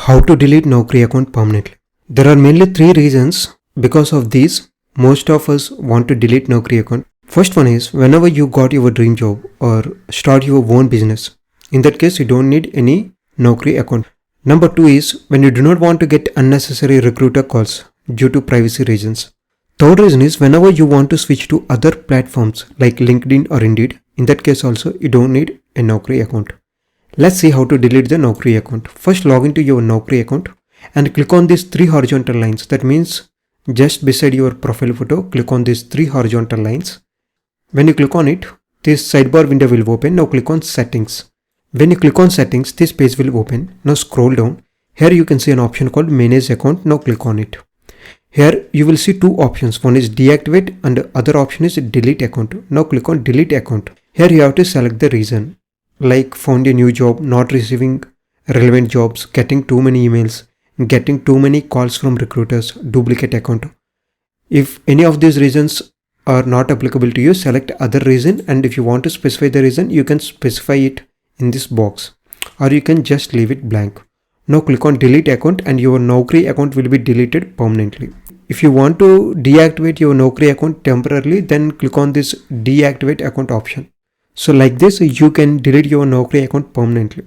How to delete Naukri account permanently. There are mainly three reasons. Because of these, most of us want to delete Naukri account. First one is whenever you got your dream job or start your own business. In that case, you don't need any Naukri account. Number two is when you do not want to get unnecessary recruiter calls due to privacy reasons. Third reason is whenever you want to switch to other platforms like LinkedIn or Indeed. In that case also, you don't need a Naukri account. Let's see how to delete the Naukri account. First, log into your Naukri account and click on these three horizontal lines. That means just beside your profile photo, click on these three horizontal lines. When you click on it, this sidebar window will open. Now click on settings. When you click on settings, this page will open. Now scroll down. Here you can see an option called manage account. Now click on it. Here you will see two options. One is deactivate and the other option is delete account. Now click on delete account. Here you have to select the reason. Like found a new job, not receiving relevant jobs, getting too many emails, getting too many calls from recruiters, duplicate account. If any of these reasons are not applicable to you, select other reason, and if you want to specify the reason, you can specify it in this box or you can just leave it blank. Now click on delete account and your Naukri account will be deleted permanently. If you want to deactivate your Naukri account temporarily, then click on this deactivate account option. So like this, you can delete your Naukri account permanently.